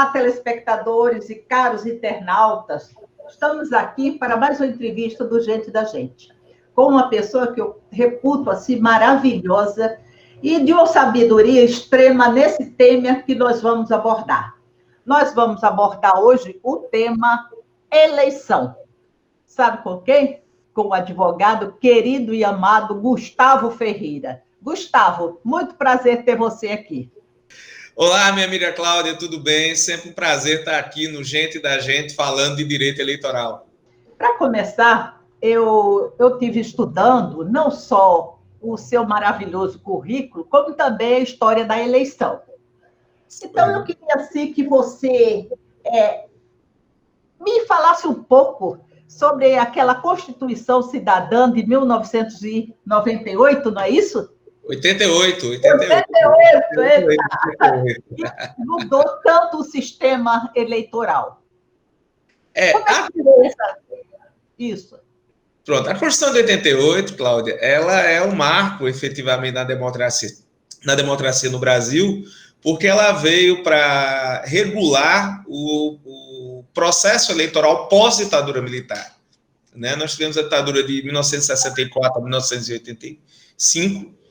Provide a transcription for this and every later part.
Olá, telespectadores e caros internautas. Estamos aqui para mais uma entrevista do Gente da Gente, com uma pessoa que eu reputo assim maravilhosa e de uma sabedoria extrema nesse tema que nós vamos abordar. Nós vamos abordar hoje o tema eleição. Sabe com quem? Com o advogado querido e amado Gustavo Ferreira. Gustavo, muito prazer ter você aqui. Olá, minha amiga Cláudia, tudo bem? Sempre um prazer estar aqui no Gente da Gente falando de direito eleitoral. Para começar, eu tive estudando não só o seu maravilhoso currículo, como também a história da eleição. Então, eu queria assim, que você me falasse um pouco sobre aquela Constituição Cidadã de 1998, não é isso? 88. E mudou tanto o sistema eleitoral. Como é que isso? Pronto, a Constituição de 88, Cláudia, ela é um marco, efetivamente, na democracia no Brasil, porque ela veio para regular o processo eleitoral pós-ditadura militar. Né? Nós tivemos a ditadura de 1964 a 1985,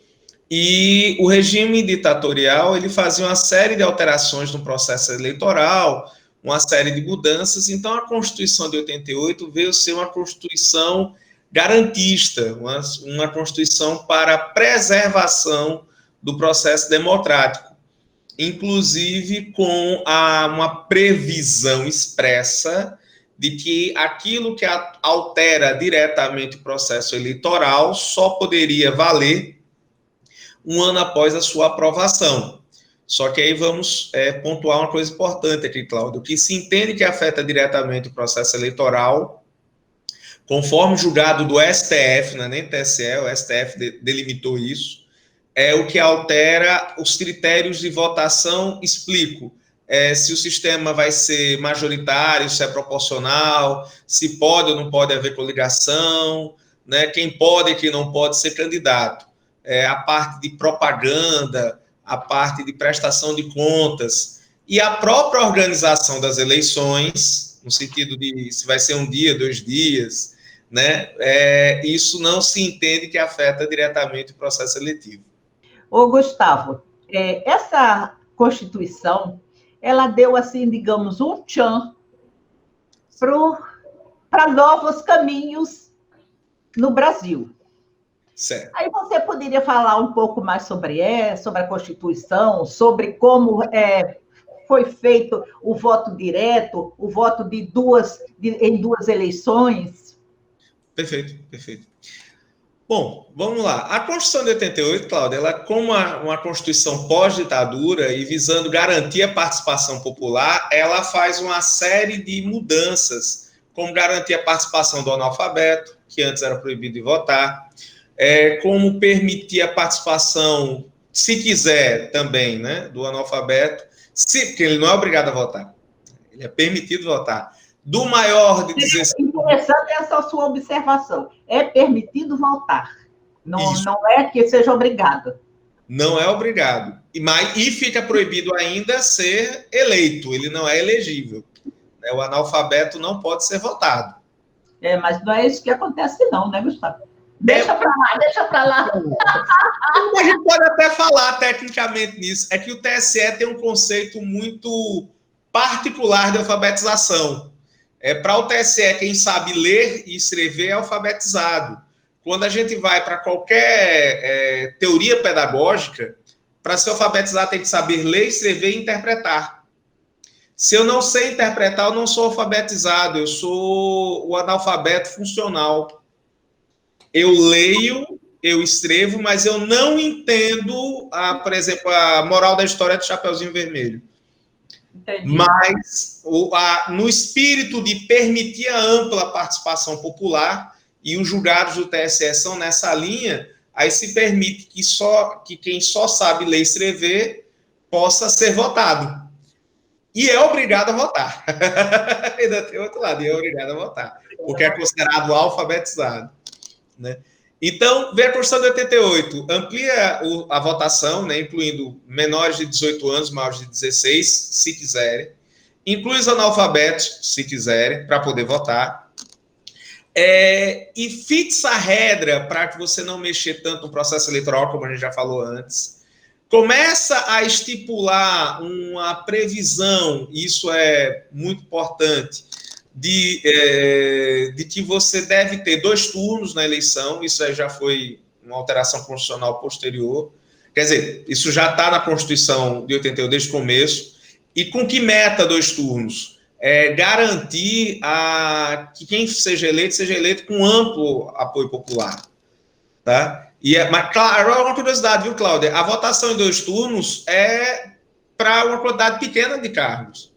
e o regime ditatorial ele fazia uma série de alterações no processo eleitoral, uma série de mudanças. Então, a Constituição de 88 veio ser uma Constituição garantista, uma Constituição para a preservação do processo democrático, inclusive com uma previsão expressa de que aquilo que altera diretamente o processo eleitoral só poderia valer um ano após a sua aprovação. Só que aí vamos pontuar uma coisa importante aqui, Cláudio, que se entende que afeta diretamente o processo eleitoral, conforme julgado do STF, não é nem TSE, o STF delimitou isso, é o que altera os critérios de votação. Explico. Se o sistema vai ser majoritário, se é proporcional, se pode ou não pode haver coligação, né, quem pode e quem não pode ser candidato. A parte de propaganda, a parte de prestação de contas e a própria organização das eleições, no sentido de se vai ser um dia, 2 dias, né? Isso não se entende que afeta diretamente o processo eletivo. Ô, Gustavo, essa Constituição, ela deu, assim, digamos, um tchan para novos caminhos no Brasil. Certo. Aí você poderia falar um pouco mais sobre a Constituição, sobre como foi feito o voto direto, o voto em duas eleições? Perfeito. Bom, vamos lá. A Constituição de 88, Cláudia, ela como uma Constituição pós-ditadura e visando garantir a participação popular, ela faz uma série de mudanças, como garantir a participação do analfabeto, que antes era proibido de votar, como permitir a participação, se quiser também, né, do analfabeto, porque ele não é obrigado a votar, ele é permitido votar, do maior de 16... Interessante essa sua observação, é permitido votar, não é que seja obrigado. Não é obrigado, e fica proibido ainda ser eleito, ele não é elegível, né? O analfabeto não pode ser votado. Mas não é isso que acontece não, né, Gustavo? Deixa para lá. A gente pode até falar tecnicamente nisso. É que o TSE tem um conceito muito particular de alfabetização. Para o TSE, quem sabe ler e escrever é alfabetizado. Quando a gente vai para qualquer teoria pedagógica, para ser alfabetizado tem que saber ler, escrever e interpretar. Se eu não sei interpretar, eu não sou alfabetizado, eu sou o analfabeto funcional. Eu leio, eu escrevo, mas eu não entendo, por exemplo, a moral da história do Chapeuzinho Vermelho. Entendi. Mas no espírito de permitir a ampla participação popular, e os julgados do TSE são nessa linha, aí se permite que quem só sabe ler e escrever possa ser votado. E é obrigado a votar. Ainda tem outro lado, e é obrigado a votar, porque é considerado alfabetizado. Né? Então, vem a Constituição de 88, amplia a votação, né, incluindo menores de 18 anos, maiores de 16, se quiserem. inclui os analfabetos, se quiserem, para poder votar. E fixa a regra para que você não mexer tanto no processo eleitoral, como a gente já falou antes. Começa a estipular uma previsão, isso é muito importante, de que você deve ter 2 turnos na eleição, isso já foi uma alteração constitucional posterior. Quer dizer, isso já está na Constituição de 88 desde o começo. E com que meta 2 turnos? Garantir que quem seja eleito com amplo apoio popular. Tá? Mas, claro, uma curiosidade, viu, Cláudia? A votação em 2 turnos é para uma quantidade pequena de cargos.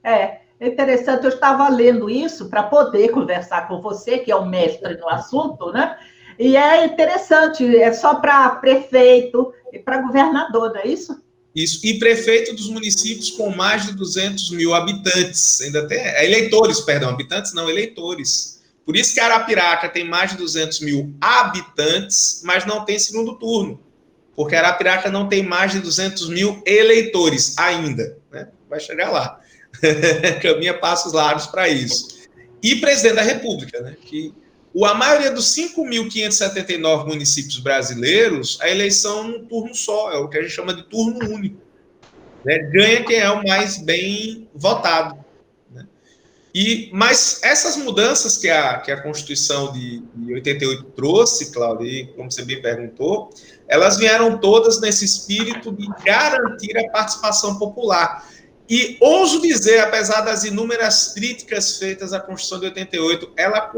É interessante, eu estava lendo isso para poder conversar com você, que é o mestre no assunto, né? E é interessante, é só para prefeito e para governador, não é isso? Isso, e prefeito dos municípios com mais de 200 mil habitantes, ainda tem, eleitores, perdão, habitantes não, eleitores. Por isso que Arapiraca tem mais de 200 mil habitantes, mas não tem segundo turno, porque Arapiraca não tem mais de 200 mil eleitores ainda, né? Vai chegar lá. Caminha passos largos para isso. E presidente da República, né? Que a maioria dos 5.579 municípios brasileiros, a eleição num turno só, é o que a gente chama de turno único. Né? Ganha quem é o mais bem votado. Né? Mas essas mudanças que a Constituição de 88 trouxe, Cláudio, e como você bem perguntou, elas vieram todas nesse espírito de garantir a participação popular. E ouso dizer, apesar das inúmeras críticas feitas à Constituição de 88, ela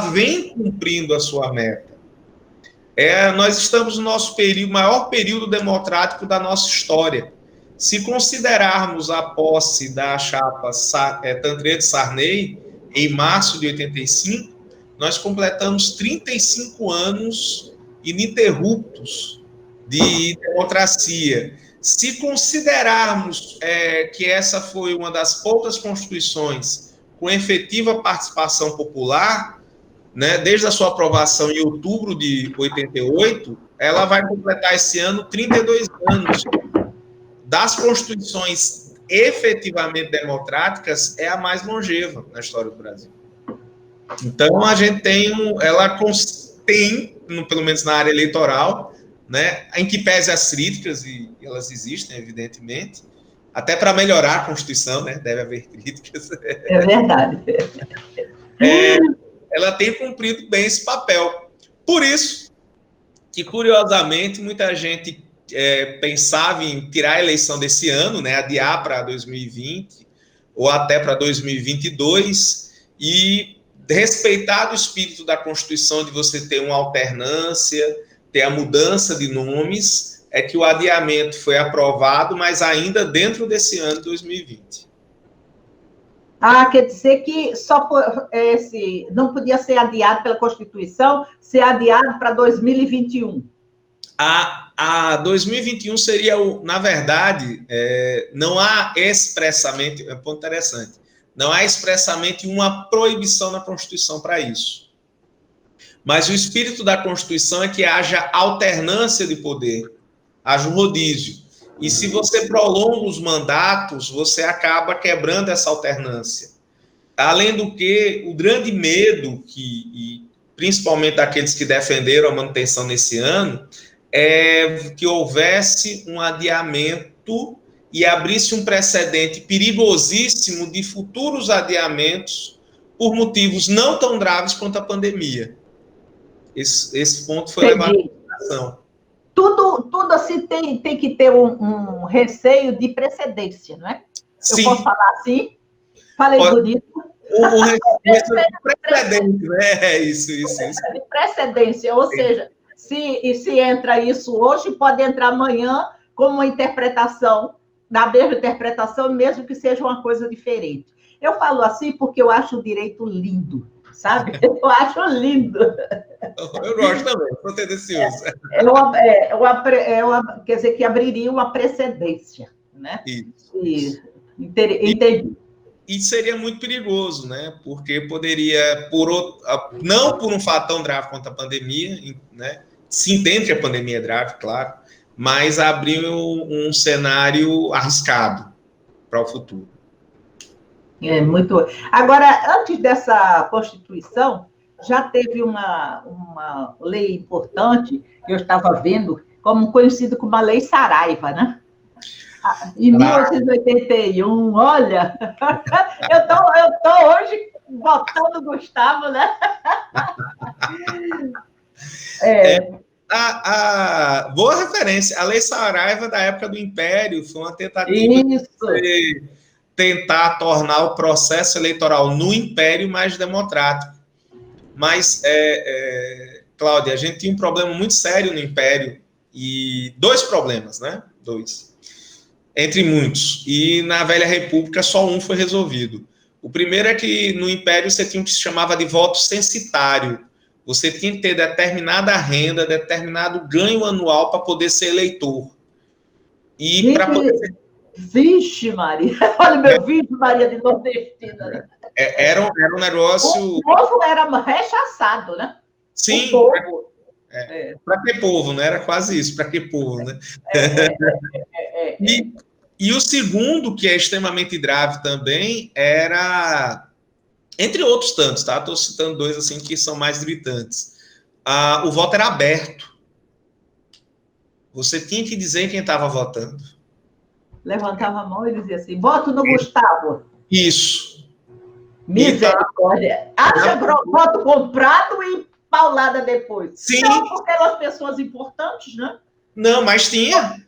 vem cumprindo a sua meta. Nós estamos no nosso maior período democrático da nossa história. Se considerarmos a posse da chapa Tancredo Sarney, em março de 85, nós completamos 35 anos ininterruptos de democracia. Se considerarmos que essa foi uma das poucas constituições com efetiva participação popular, né, desde a sua aprovação em outubro de 88, ela vai completar esse ano 32 anos. Das constituições efetivamente democráticas, é a mais longeva na história do Brasil. Então, a gente ela tem, pelo menos na área eleitoral, né, em que pese as críticas, e elas existem, evidentemente, até para melhorar a Constituição, né, deve haver críticas. É verdade. Ela tem cumprido bem esse papel. Por isso que, curiosamente, muita gente pensava em tirar a eleição desse ano, né, adiar para 2020, ou até para 2022, e respeitar o espírito da Constituição de você ter uma alternância, ter a mudança de nomes, é que o adiamento foi aprovado, mas ainda dentro desse ano de 2020. Quer dizer que não podia ser adiado pela Constituição, ser adiado para 2021. A 2021 seria, na verdade, não há expressamente, é um ponto interessante, não há expressamente uma proibição na Constituição para isso. Mas o espírito da Constituição é que haja alternância de poder, haja um rodízio. E se você prolonga os mandatos, você acaba quebrando essa alternância. Além do que, o grande medo, principalmente daqueles que defenderam a manutenção nesse ano, é que houvesse um adiamento e abrisse um precedente perigosíssimo de futuros adiamentos por motivos não tão graves quanto a pandemia. Esse ponto foi levado em consideração. Tudo assim tem que ter um receio de precedência, não é? Sim. Eu posso falar assim? Falei bonito. O receio de precedente, né? Isso. De precedência, ou seja, se entra isso hoje, pode entrar amanhã como uma interpretação, na mesma interpretação, mesmo que seja uma coisa diferente. Eu falo assim porque eu acho o direito lindo, sabe? Eu acho lindo. Eu gosto também, sou tendencioso. Quer dizer, que abriria uma precedência, né? Isso. Entendi. E seria muito perigoso, né? Porque poderia, não por um fato tão grave quanto a pandemia, né? Se entende que a pandemia é grave, claro, mas abrir um cenário arriscado, para o futuro. É muito. Agora, antes dessa Constituição, já teve uma lei importante que eu estava vendo, como conhecido como a Lei Saraiva, né? Em 1881, olha, eu tô hoje votando Gustavo, né? Boa referência. A Lei Saraiva da época do Império foi uma tentativa de tentar tornar o processo eleitoral no Império mais democrático. Mas, Cláudia, a gente tinha um problema muito sério no Império, e dois problemas, né? Dois. Entre muitos. E na Velha República só um foi resolvido. O primeiro é que no Império você tinha o que se chamava de voto censitário. Você tinha que ter determinada renda, determinado ganho anual para poder ser eleitor. E para poder ser... Vixe, Maria! Olha o meu vídeo, Maria de Nordestina. Era um negócio... O povo era rechaçado, né? Sim. Para que povo, né? Era quase isso, para que povo, né? E o segundo, que é extremamente grave também, era... Entre outros tantos, tá? Estou citando dois assim que são mais gritantes. O voto era aberto. Você tinha que dizer quem estava votando. Levantava a mão e dizia assim, voto no Gustavo. Isso. Misericórdia. Acha voto comprado e paulada depois. Sim. Não, porque eram pessoas importantes, né? Não, mas tinha.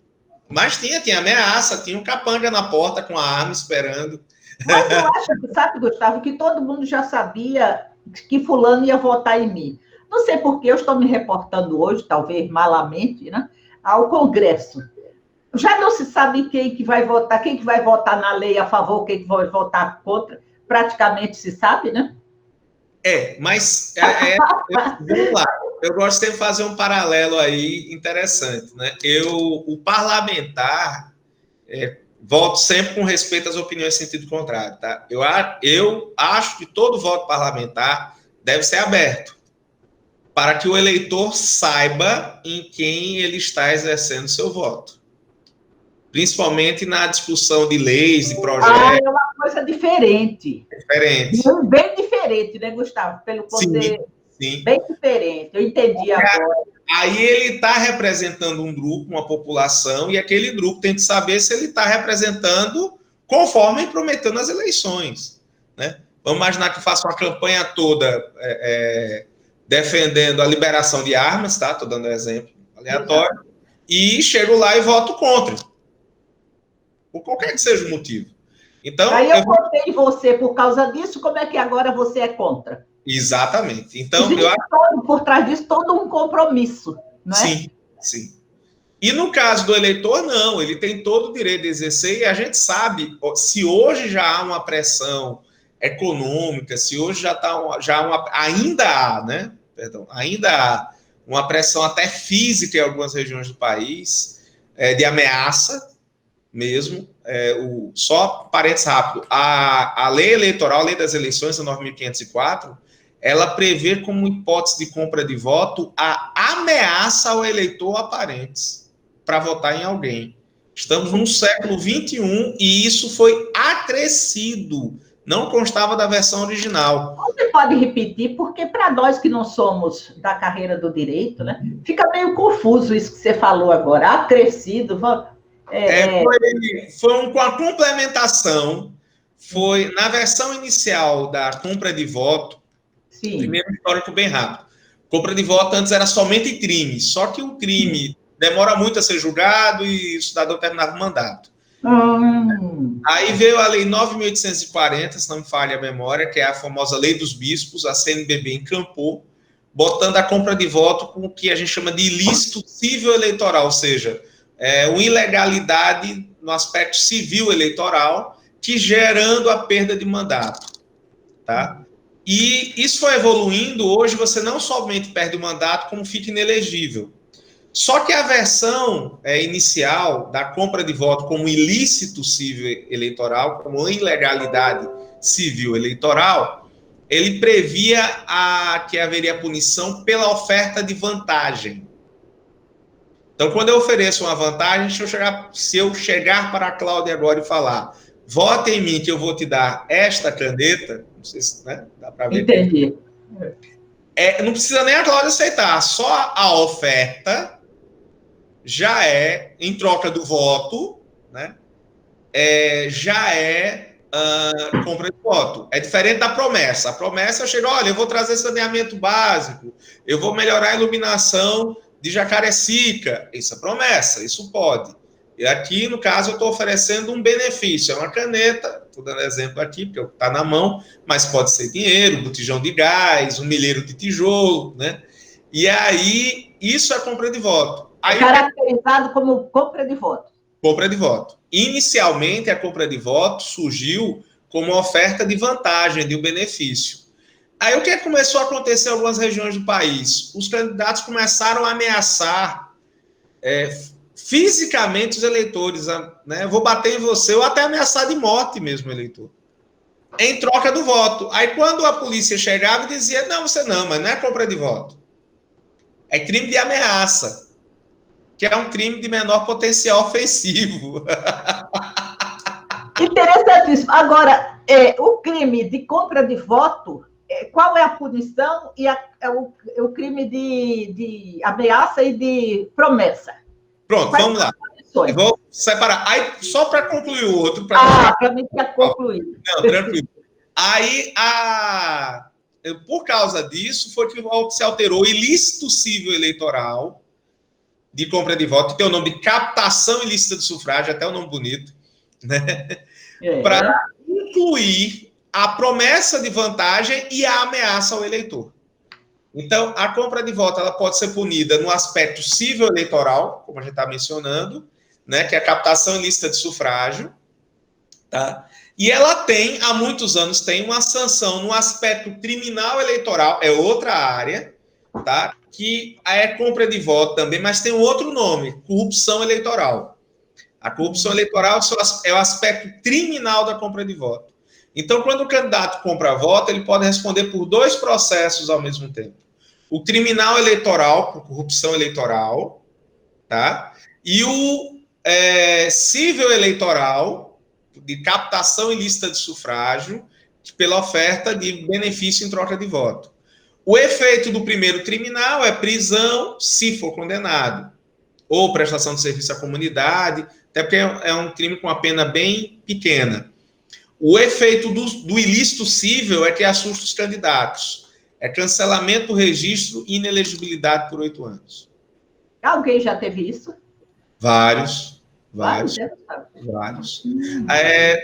Tinha ameaça, tinha um capanga na porta com a arma esperando. Mas eu acho, sabe, Gustavo, que todo mundo já sabia que fulano ia votar em mim. Não sei por que eu estou me reportando hoje, talvez malamente, né, ao Congresso. Já não se sabe quem que vai votar na lei a favor, quem que vai votar contra. Praticamente se sabe, né? Mas vamos lá. Eu gosto de fazer um paralelo aí interessante, né? O parlamentar voto sempre com respeito às opiniões em sentido contrário, tá? Eu acho que todo voto parlamentar deve ser aberto para que o eleitor saiba em quem ele está exercendo seu voto. Principalmente na discussão de leis, de projetos. É uma coisa diferente. Bem diferente, né, Gustavo? Pelo você... Sim. Bem diferente. Eu entendi agora. Aí ele está representando um grupo, uma população, e aquele grupo tem que saber se ele está representando conforme prometeu nas eleições, né? Vamos imaginar que faça uma campanha toda defendendo a liberação de armas, tá? Estou dando um exemplo aleatório. Exato. E chego lá e voto contra. Por qualquer que seja o motivo. Então, aí eu votei em você por causa disso, como é que agora você é contra? Exatamente. Então, por trás disso, todo um compromisso, não é? Sim. E no caso do eleitor, não. Ele tem todo o direito de exercer, e a gente sabe, se hoje já há uma pressão econômica, se hoje ainda há, né? Perdão, ainda há uma pressão até física em algumas regiões do país, de ameaça mesmo. Só parênteses rápido, a lei eleitoral, a lei das eleições, a 9.504, ela prevê como hipótese de compra de voto a ameaça ao eleitor aparentes para votar em alguém. Estamos no século XXI e isso foi acrescido, não constava da versão original. Você pode repetir, porque para nós que não somos da carreira do direito, né, fica meio confuso isso que você falou agora, acrescido. Foi uma complementação, foi na versão inicial da compra de voto. Sim. Primeiro histórico bem rápido. Compra de voto antes era somente crime, só que o crime demora muito a ser julgado e o cidadão terminava o mandato. Aí veio a lei 9.840, se não me falha a memória, que é a famosa lei dos bispos, a CNBB encampou, botando a compra de voto com o que a gente chama de ilícito civil eleitoral, ou seja, uma ilegalidade no aspecto civil eleitoral, que gerando a perda de mandato, tá? E isso foi evoluindo, hoje você não somente perde o mandato, como fica inelegível. Só que a versão inicial da compra de voto como ilícito civil eleitoral, como ilegalidade civil eleitoral, ele previa que haveria punição pela oferta de vantagem. Então, quando eu ofereço uma vantagem, se eu chegar para a Cláudia agora e falar, vote em mim que eu vou te dar esta caneta, não sei se, né, dá para ver. Entendi. Não precisa nem a Cláudia aceitar, só a oferta já é, em troca do voto, né, já é compra de voto. É diferente da promessa. A promessa chega, olha, eu vou trazer saneamento básico, eu vou melhorar a iluminação de Jacarecica. Isso é promessa, isso pode. E aqui, no caso, eu estou oferecendo um benefício. É uma caneta, estou dando exemplo aqui, porque está na mão, mas pode ser dinheiro, botijão de gás, um milheiro de tijolo, né? E aí, isso é compra de voto. Aí, caracterizado como compra de voto. Compra de voto. Inicialmente, a compra de voto surgiu como uma oferta de vantagem, de um benefício. Aí, o que começou a acontecer em algumas regiões do país? Os candidatos começaram a ameaçar fisicamente os eleitores, né? Vou bater em você, ou até ameaçar de morte mesmo o eleitor, em troca do voto. Aí, quando a polícia chegava, dizia, não, você não, mas não é compra de voto. É crime de ameaça, que é um crime de menor potencial ofensivo. Interessantíssimo. Agora, o crime de compra de voto, qual é a punição e o crime de ameaça e de promessa? Pronto, Quais vamos lá. Eu vou separar. Aí, só para concluir o outro. Para mim já concluir. Não, tranquilo. Aí, por causa disso, foi que se alterou o ilícito civil eleitoral de compra de voto, que tem o nome de captação ilícita de sufrágio, até o nome bonito, né? Para incluir a promessa de vantagem e a ameaça ao eleitor. Então, a compra de voto ela pode ser punida no aspecto civil eleitoral, como a gente está mencionando, né, que é a captação ilícita de sufrágio, tá? E ela tem, há muitos anos, tem uma sanção no aspecto criminal eleitoral, é outra área, tá? Que é compra de voto também, mas tem um outro nome, corrupção eleitoral. A corrupção eleitoral é o aspecto criminal da compra de voto. Então, quando o candidato compra voto, ele pode responder por 2 processos ao mesmo tempo. O criminal eleitoral, por corrupção eleitoral, tá? E o civil eleitoral, de captação ilícita de sufrágio, pela oferta de benefício em troca de voto. O efeito do primeiro criminal é prisão, se for condenado, ou prestação de serviço à comunidade, até porque é um crime com uma pena bem pequena. O efeito do ilícito civil é que assusta os candidatos. É cancelamento do registro e inelegibilidade por 8 anos. Alguém já teve isso? Vários.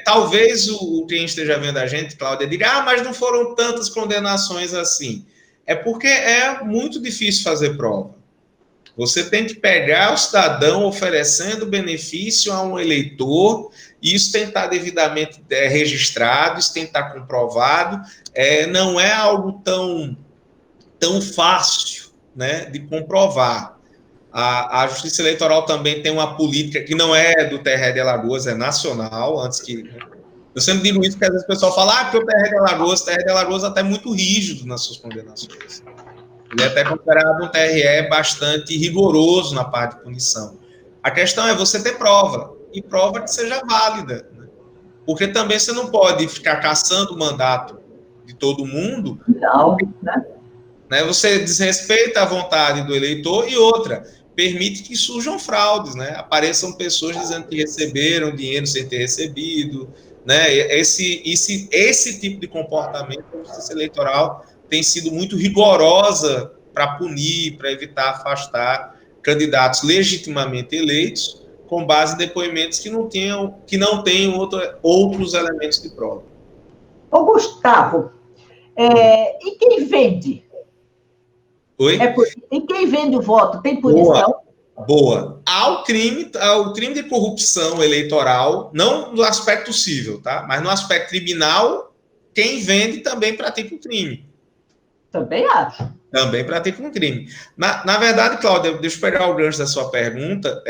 Talvez quem esteja vendo a gente, Cláudia, diga, mas não foram tantas condenações assim. É porque é muito difícil fazer prova. Você tem que pegar o cidadão oferecendo benefício a um eleitor, e isso tem que estar devidamente registrado, isso tem que estar comprovado. Não é algo tão fácil, né, de comprovar. A Justiça Eleitoral também tem uma política que não é do TRE de Alagoas, é nacional, antes que... Eu sempre digo isso, porque às vezes o pessoal fala, porque o TRE de Alagoas até é muito rígido nas suas condenações. Ele é até considerado um TRE bastante rigoroso na parte de punição. A questão é você ter prova, e prova que seja válida, né? Porque também você não pode ficar caçando o mandato de todo mundo. Não, né? Você desrespeita a vontade do eleitor, e outra, permite que surjam fraudes, né? Apareçam pessoas dizendo que receberam dinheiro sem ter recebido, né? Esse tipo de comportamento, a Justiça Eleitoral tem sido muito rigorosa para punir, para evitar afastar candidatos legitimamente eleitos com base em depoimentos que não tenham outros elementos de prova. Ô, Gustavo, e quem vende? Oi? E quem vende o voto tem punição? Boa. Há o crime de corrupção eleitoral, não no aspecto civil, tá? Mas no aspecto criminal, quem vende também pratica o crime. Também acho. Também pratica um crime. Na verdade, Cláudia, deixa eu pegar o gancho da sua pergunta.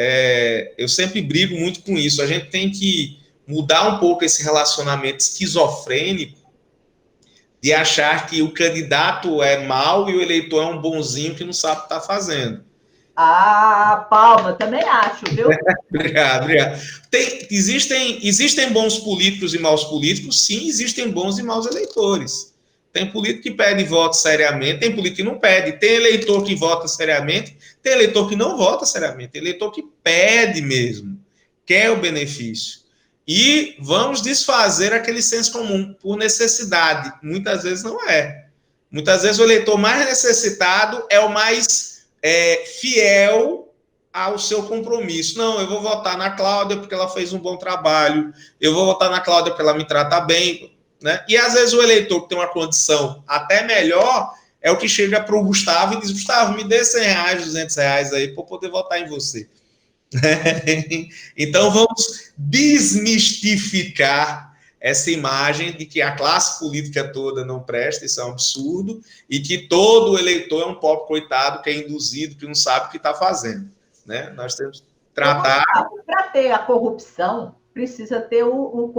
Eu sempre brigo muito com isso. A gente tem que mudar um pouco esse relacionamento esquizofrênico de achar que o candidato é mau e o eleitor é um bonzinho que não sabe o que está fazendo. Ah, palma, também acho, viu? Obrigado, obrigado. Existem bons políticos e maus políticos? Sim, existem bons e maus eleitores. Tem político que pede voto seriamente, tem político que não pede. Tem eleitor que vota seriamente, tem eleitor que não vota seriamente, tem eleitor que pede mesmo, quer o benefício. E vamos desfazer aquele senso comum por necessidade. Muitas vezes não é. Muitas vezes o eleitor mais necessitado é o mais fiel ao seu compromisso. Não, eu vou votar na Cláudia porque ela fez um bom trabalho, eu vou votar na Cláudia porque ela me trata bem, né? E às vezes o eleitor que tem uma condição até melhor é o que chega para o Gustavo e diz: Gustavo, me dê R$100, R$200 aí para eu poder votar em você. Então vamos desmistificar essa imagem de que a classe política toda não presta, isso é um absurdo, e que todo eleitor é um pobre coitado que é induzido, que não sabe o que está fazendo, né? Nós temos que tratar... Para ter a corrupção, precisa ter o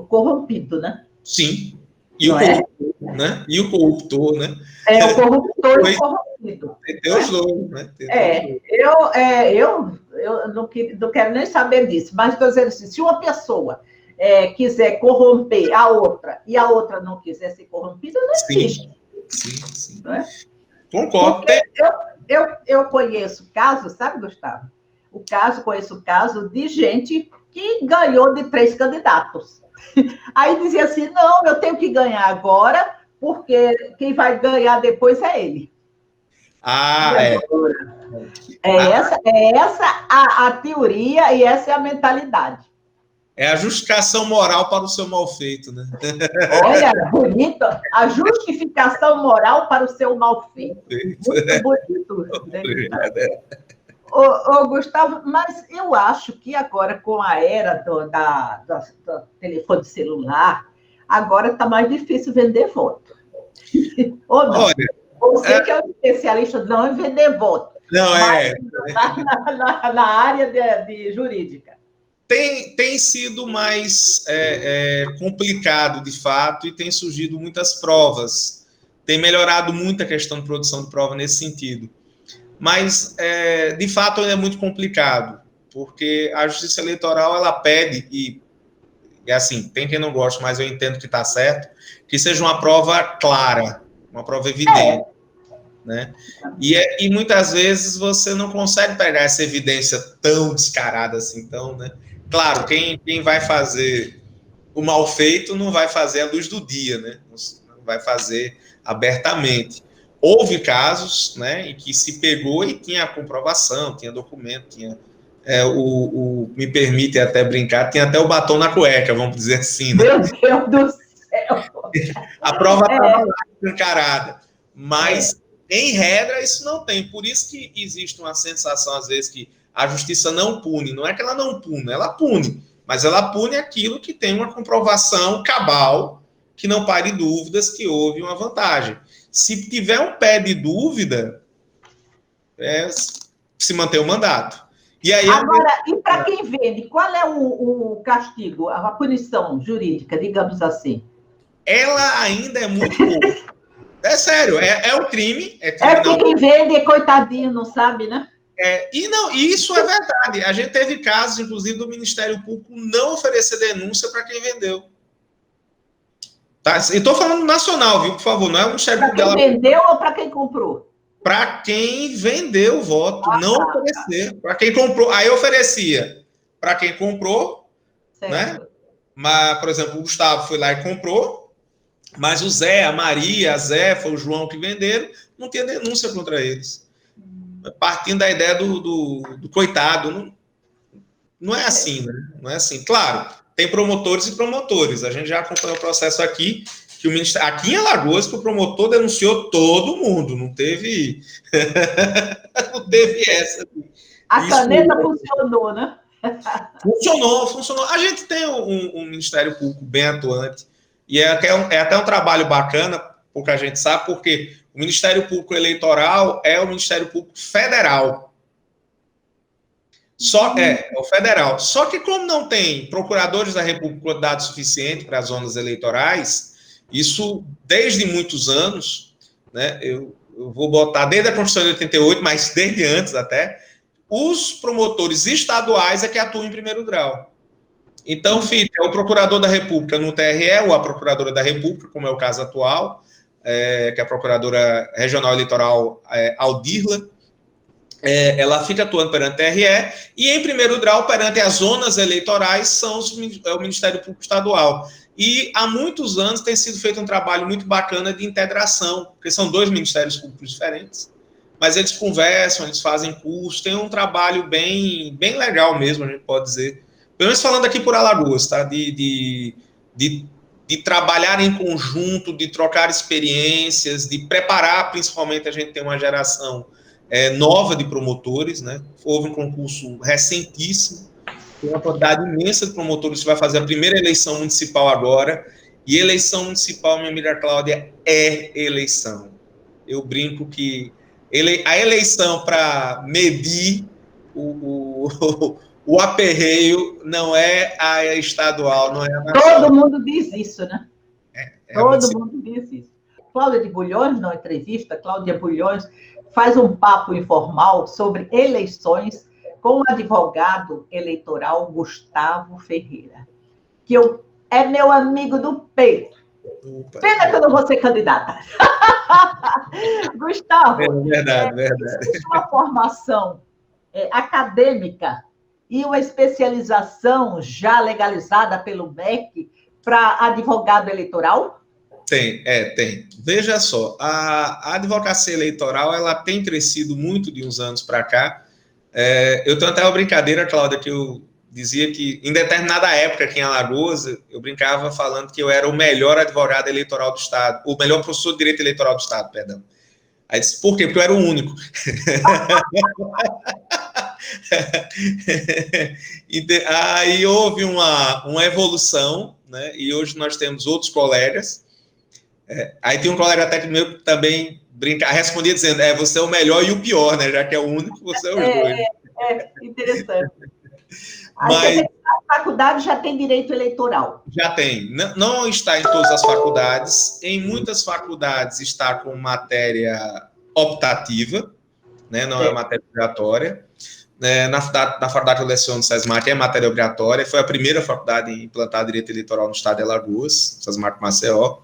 corrompido, né? Sim, e o corruptor, né? E o corruptor, né? É, o corruptor e o corrompido. Tem os dois, né? Eu não quero nem saber disso, mas estou dizendo assim, se uma pessoa quiser corromper a outra e a outra não quiser ser corrompida, não existe. Sim. Não é? Concordo. Eu conheço casos, sabe, Gustavo? Conheço o caso de gente que ganhou de 3 candidatos. Aí dizia assim, não, eu tenho que ganhar agora, porque quem vai ganhar depois é ele. Essa a teoria e essa é a mentalidade. É a justificação moral para o seu mal feito, né? Olha, bonito. A justificação moral para o seu mal feito. Muito bonito. Né? Ô, Gustavo, mas eu acho que agora, com a era do telefone celular, agora está mais difícil vender voto. Ou não? Olha, você que é um especialista não em vender voto. Não, na área de jurídica. Tem sido mais complicado, de fato, e tem surgido muitas provas. Tem melhorado muito a questão de produção de prova nesse sentido. Mas, de fato, ainda é muito complicado, porque a Justiça Eleitoral, ela pede, e assim, tem quem não gosta, mas eu entendo que está certo, que seja uma prova clara, uma prova evidente. Né? E muitas vezes você não consegue pegar essa evidência tão descarada assim. Então, né? Claro, quem vai fazer o mal feito não vai fazer à luz do dia, né? Não vai fazer abertamente. Houve casos, né, em que se pegou e tinha comprovação, tinha documento, tinha me permite até brincar, tinha até o batom na cueca, vamos dizer assim. Né? Meu Deus do céu! A prova estava lá encarada, mas em regra, isso não tem. Por isso que existe uma sensação, às vezes, que a justiça não pune. Não é que ela não pune, ela pune. Mas ela pune aquilo que tem uma comprovação cabal, que não pare dúvidas que houve uma vantagem. Se tiver um pé de dúvida, se mantém o mandato. E aí, agora, e para quem vende, qual é o castigo, a punição jurídica, digamos assim? Ela ainda é muito pouco. É sério, é o crime. Porque quem vende, coitadinho, não sabe, né? E isso é verdade. A gente teve casos, inclusive, do Ministério Público não oferecer denúncia para quem vendeu. Tá? E estou falando nacional, viu? Por favor, não é o Ministério Público dela. Para quem vendeu ou para quem comprou? Para quem vendeu o voto, não oferecer. Para quem comprou, aí oferecia. Para quem comprou, certo. Né? Mas, por exemplo, o Gustavo foi lá e comprou, mas o Zé, a Maria, a Zefa, o João que venderam, não tinha denúncia contra eles. Partindo da ideia do coitado. Não é assim, né? Não é assim. Claro, tem promotores e promotores. A gente já acompanhou o processo aqui, que o Ministério, aqui em Alagoas, que o promotor denunciou todo mundo. Não teve não teve essa. A caneta funcionou, né? Funcionou. A gente tem um Ministério Público bem atuante, e é até um trabalho bacana, pouca gente sabe, porque o Ministério Público Eleitoral é o Ministério Público Federal. É o federal. Só que como não tem procuradores da República com dados suficientes para as zonas eleitorais, isso desde muitos anos, né? eu vou botar desde a Constituição de 88, mas desde antes até, os promotores estaduais é que atuam em primeiro grau. Então, fica o procurador da República no TRE, ou a procuradora da República, como é o caso atual, que é a procuradora regional eleitoral Aldirla, ela fica atuando perante o TRE, e em primeiro grau, perante as zonas eleitorais, é o Ministério Público Estadual. E há muitos anos tem sido feito um trabalho muito bacana de integração, porque são dois ministérios públicos diferentes, mas eles conversam, eles fazem cursos, tem um trabalho bem legal mesmo, a gente pode dizer. Pelo menos falando aqui por Alagoas, tá? De trabalhar em conjunto, de trocar experiências, de preparar, principalmente, a gente tem uma geração nova de promotores, né? Houve um concurso recentíssimo, tem uma quantidade imensa de promotores que vai fazer a primeira eleição municipal agora, e eleição municipal, minha amiga Cláudia, é eleição. Eu brinco que a eleição para medir o aperreio não é a estadual, não é a nacional. Todo mundo diz isso, né? Todo mundo diz isso. Cláudia de Bulhões, na entrevista, Cláudia Bulhões faz um papo informal sobre eleições com o advogado eleitoral Gustavo Ferreira, que é meu amigo do peito. Pena que eu não vou ser candidata. Gustavo, verdade. Existe uma formação acadêmica e uma especialização já legalizada pelo MEC para advogado eleitoral? Tem. Veja só, a advocacia eleitoral ela tem crescido muito de uns anos para cá. Eu tenho até uma brincadeira, Cláudia, que eu dizia que, em determinada época aqui em Alagoas, eu brincava falando que eu era o melhor advogado eleitoral do Estado, o melhor professor de direito eleitoral do Estado, perdão. Aí disse, por quê? Porque eu era o único. Aí houve uma evolução, né? E hoje nós temos outros colegas. Aí tem um colega técnico meu que também respondia dizendo, você é o melhor e o pior, né? Já que é o único, você é os dois. Interessante. Mas a faculdade já tem direito eleitoral? Já tem. Não está em todas as faculdades. Em muitas faculdades está com matéria optativa, né? Não é matéria obrigatória. Na faculdade que eu leciono, SESMAC, é matéria obrigatória. Foi a primeira faculdade a implantar direito eleitoral no estado de Alagoas, SESMAC Maceió.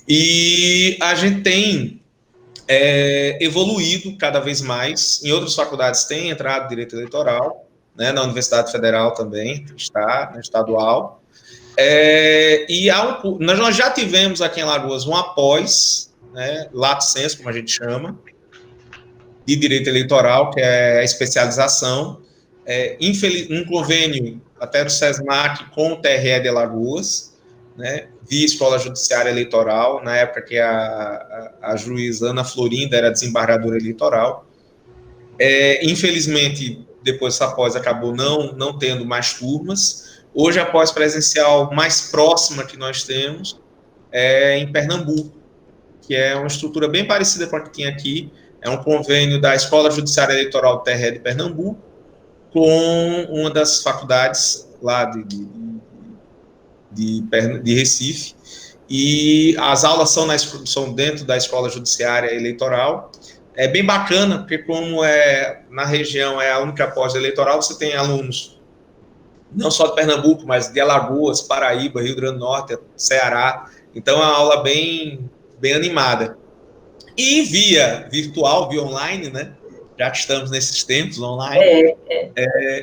E a gente tem evoluído cada vez mais. Em outras faculdades tem entrado direito eleitoral, né, na Universidade Federal também está, na estadual. Nós já tivemos aqui em Alagoas uma pós, né, lato sensu, como a gente chama, de direito eleitoral, que é a especialização, um convênio até do SESMAC com o TRE de Alagoas, né, via Escola Judiciária Eleitoral, na época que a juíza Ana Florinda era desembargadora eleitoral. Infelizmente, depois essa pós acabou não tendo mais turmas. Hoje, a pós presencial mais próxima que nós temos é em Pernambuco, que é uma estrutura bem parecida com a que tinha aqui. É um convênio da Escola Judiciária Eleitoral TRE de Pernambuco com uma das faculdades lá de Recife, e as aulas são dentro da Escola Judiciária Eleitoral. É bem bacana, porque como na região é a única pós-eleitoral, você tem alunos não só de Pernambuco, mas de Alagoas, Paraíba, Rio Grande do Norte, Ceará. Então, é uma aula bem animada. E via virtual, via online, né? Já que estamos nesses tempos online,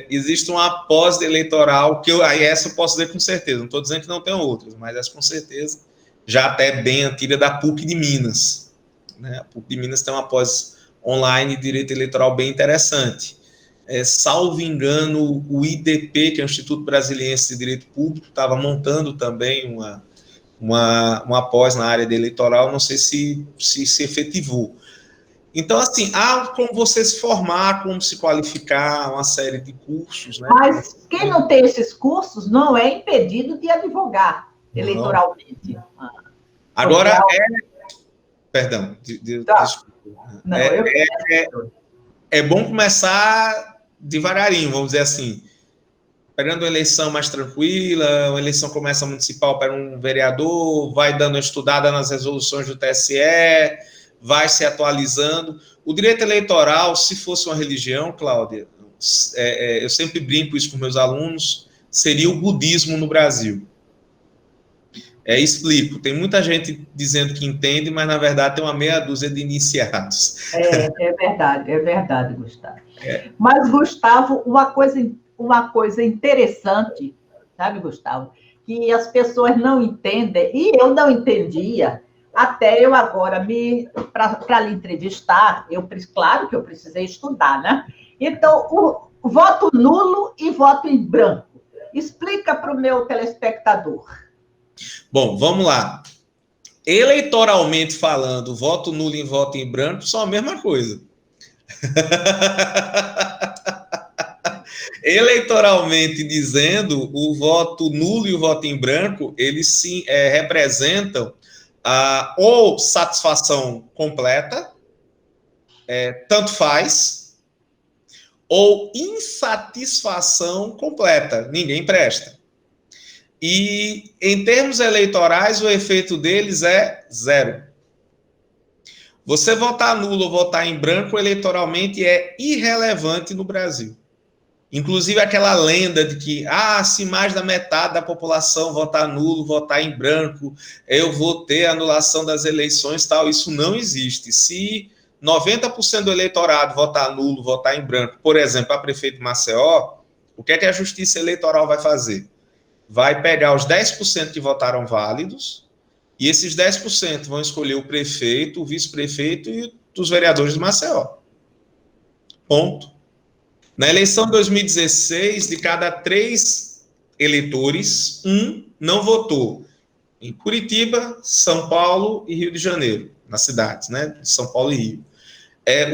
existe uma pós-eleitoral, que essa eu posso dizer com certeza, não estou dizendo que não tem outras, mas essa com certeza, já até bem antiga, da PUC de Minas. Né? A PUC de Minas tem uma pós online de direito eleitoral bem interessante. Salvo engano, o IDP, que é o Instituto Brasiliense de Direito Público, estava montando também uma pós na área de eleitoral, não sei se efetivou. Então, assim, há como você se formar, como se qualificar, uma série de cursos. Né? Mas quem não tem esses cursos não é impedido de advogar eleitoralmente. Agora, perdão, desculpa. Não, é bom começar devagarinho, vamos dizer assim. Pegando uma eleição mais tranquila, uma eleição começa municipal para um vereador, vai dando uma estudada nas resoluções do TSE, vai se atualizando. O direito eleitoral, se fosse uma religião, Cláudia, eu sempre brinco isso com meus alunos, seria o budismo no Brasil. Explico, tem muita gente dizendo que entende, mas na verdade tem uma meia dúzia de iniciados. É verdade, Gustavo. Mas, Gustavo, uma coisa interessante, sabe, Gustavo, que as pessoas não entendem, e eu não entendia, até eu agora, para lhe entrevistar, claro que eu precisei estudar, né? Então, o voto nulo e voto em branco. Explica para o meu telespectador. Bom, vamos lá. Eleitoralmente falando, voto nulo e voto em branco são a mesma coisa. Eleitoralmente dizendo, o voto nulo e o voto em branco, eles sim representam ou satisfação completa, tanto faz, ou insatisfação completa, ninguém presta. E em termos eleitorais, o efeito deles é zero. Você votar nulo ou votar em branco eleitoralmente é irrelevante no Brasil. Inclusive aquela lenda de que, se mais da metade da população votar nulo, votar em branco, eu vou ter anulação das eleições, tal. Isso não existe. Se 90% do eleitorado votar nulo, votar em branco, por exemplo, a prefeito de Maceió, o que é que a Justiça Eleitoral vai fazer? Vai pegar os 10% que votaram válidos, e esses 10% vão escolher o prefeito, o vice-prefeito e os vereadores de Maceió. Ponto. Na eleição de 2016, de cada 3 eleitores, 1 não votou. Em Curitiba, São Paulo e Rio de Janeiro, nas cidades, né? São Paulo e Rio.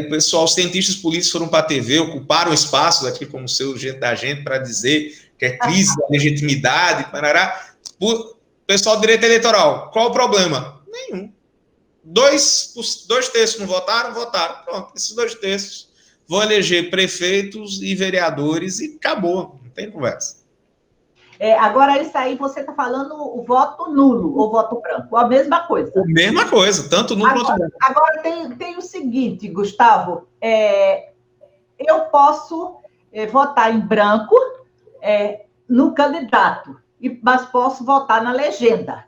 O pessoal, os cientistas políticos foram para a TV, ocuparam espaços aqui como seu gente da gente para dizer que é crise da legitimidade, parará. O pessoal do direito eleitoral, qual o problema? Nenhum. 2 terços não votaram, votaram. Pronto, esses 2 terços vão eleger prefeitos e vereadores e acabou, não tem conversa. Agora, isso aí, você está falando o voto nulo ou voto branco, a mesma coisa. A mesma coisa, tanto nulo quanto branco. Agora, tem o seguinte, Gustavo, eu posso votar em branco no candidato, mas posso votar na legenda.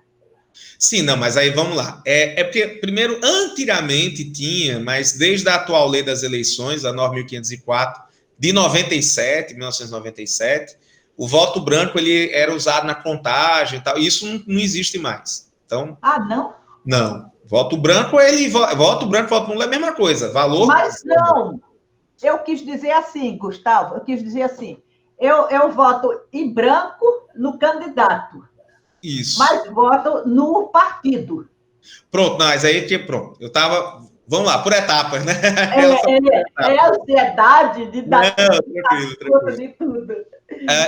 Sim, não, mas aí vamos lá. Porque, primeiro, antigamente tinha, mas desde a atual lei das eleições, a 9.504, de 1997, o voto branco ele era usado na contagem e tal, e isso não existe mais. Então, não? Não. Voto branco, voto nulo é a mesma coisa. Valor. Mas não. Eu quis dizer assim, Gustavo, eu voto em branco no candidato. Isso. Mas voto no partido. Pronto, mas aí que pronto. Eu estava. Vamos lá, por etapas, né? É a ansiedade de dar conta de tudo.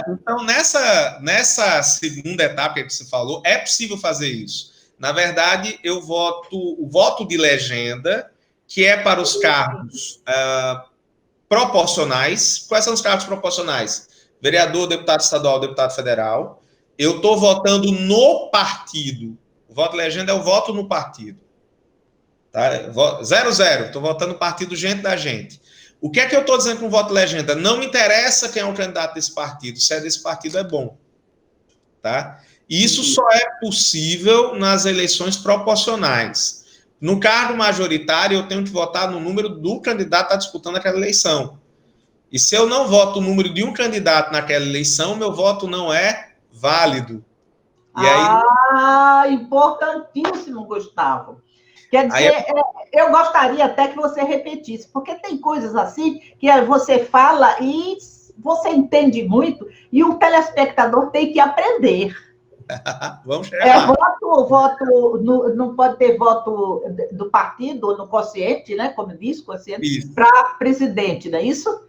Então, nessa segunda etapa que você falou, é possível fazer isso. Na verdade, o voto de legenda, que é para os cargos proporcionais. Quais são os cargos proporcionais? Vereador, deputado estadual, deputado federal. Eu estou votando no partido. O voto legenda é o voto no partido. Tá? 0-0. Estou votando no partido gente da gente. O que é que eu estou dizendo com o voto legenda? Não me interessa quem é o candidato desse partido. Se é desse partido, é bom. Tá? E isso só é possível nas eleições proporcionais. No cargo majoritário, eu tenho que votar no número do candidato que está disputando aquela eleição. E se eu não voto o número de um candidato naquela eleição, meu voto não é válido. E aí... importantíssimo, Gustavo. Quer dizer, eu gostaria até que você repetisse, porque tem coisas assim que você fala e você entende muito, e o telespectador tem que aprender. Vamos chegar lá. Não pode ter voto do partido ou no quociente, né? Como diz, quociente, para presidente, não é isso?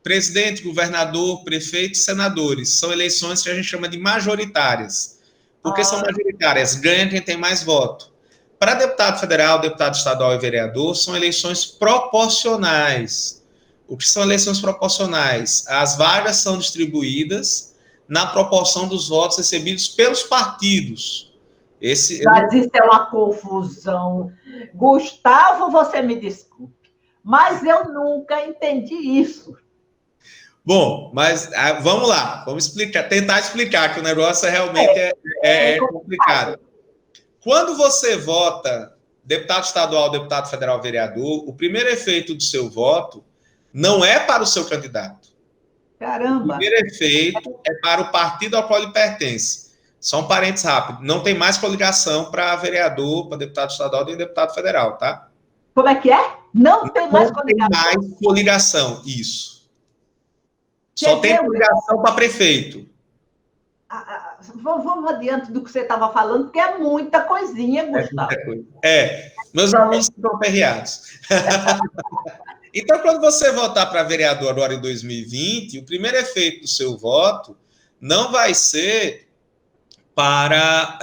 Presidente, governador, prefeito e senadores. São eleições que a gente chama de majoritárias. Por que são majoritárias? Ganha quem tem mais voto. Para deputado federal, deputado estadual e vereador, são eleições proporcionais. O que são eleições proporcionais? As vagas são distribuídas na proporção dos votos recebidos pelos partidos. Mas isso é uma confusão. Gustavo, você me desculpe, mas eu nunca entendi isso. Bom, mas vamos lá, vamos tentar explicar que o negócio realmente é complicado. Quando você vota deputado estadual, deputado federal, vereador, o primeiro efeito do seu voto não é para o seu candidato. Caramba! O primeiro efeito é para o partido ao qual ele pertence. Só um parênteses rápido. Não tem mais coligação para vereador, para deputado estadual nem deputado federal, tá? Como é que é? Não tem mais coligação. Não tem mais coligação, isso. Só tem coligação para prefeito. Vamos adiante do que você estava falando, porque é muita coisinha, Gustavo. Meus alunos estão aperreados. Então, quando você votar para vereador agora em 2020, o primeiro efeito do seu voto não vai ser para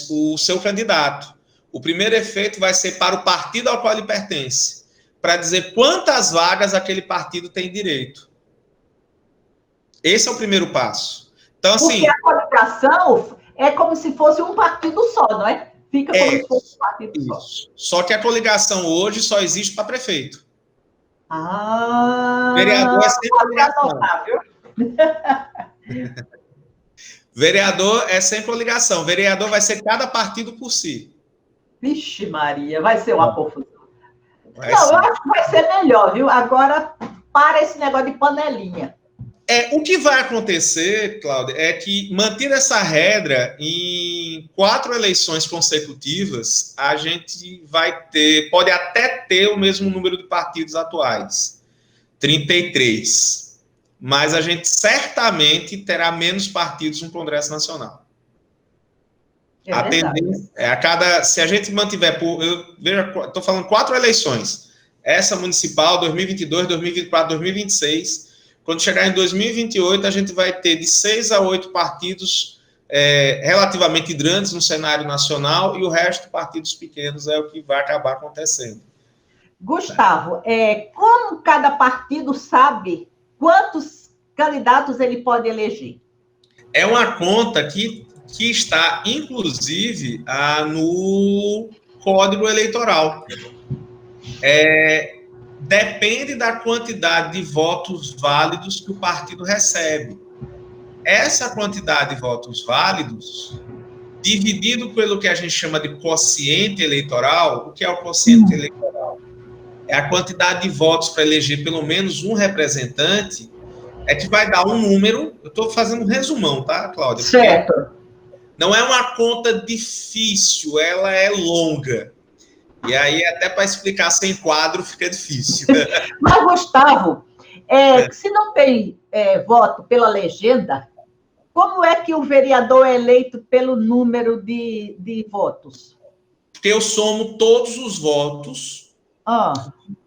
o seu candidato. O primeiro efeito vai ser para o partido ao qual ele pertence, para dizer quantas vagas aquele partido tem direito. Esse é o primeiro passo. Então, assim, porque a coligação é como se fosse um partido só, não é? Fica como se fosse um partido só. Só que a coligação hoje só existe para prefeito. Ah, vereador é sem coligação. Vereador é sem coligação. Vereador vai ser cada partido por si. Vixe Maria, vai ser uma confusão. Eu acho que vai ser melhor, viu? Agora, para esse negócio de panelinha. O que vai acontecer, Cláudia, é que, mantendo essa regra, em 4 eleições consecutivas, a gente pode até ter o mesmo número de partidos atuais, 33. Mas a gente certamente terá menos partidos no Congresso Nacional. A tendência se a gente mantiver estou falando 4 eleições, essa municipal, 2022, 2024, 2026. Quando chegar em 2028, a gente vai ter de 6 a 8 partidos relativamente grandes no cenário nacional e o resto partidos pequenos é o que vai acabar acontecendo. Gustavo, como cada partido sabe quantos candidatos ele pode eleger? É uma conta que está, inclusive, no Código Eleitoral. Depende da quantidade de votos válidos que o partido recebe. Essa quantidade de votos válidos, dividido pelo que a gente chama de quociente eleitoral, o que é o quociente eleitoral? É a quantidade de votos para eleger pelo menos um representante, que vai dar um número. Eu estou fazendo um resumão, tá, Cláudia? Certo. Não é uma conta difícil, ela é longa. E aí, até para explicar sem quadro, fica difícil. Mas, Gustavo, se não tem voto pela legenda, como é que o vereador é eleito pelo número de votos? Porque eu somo todos os votos,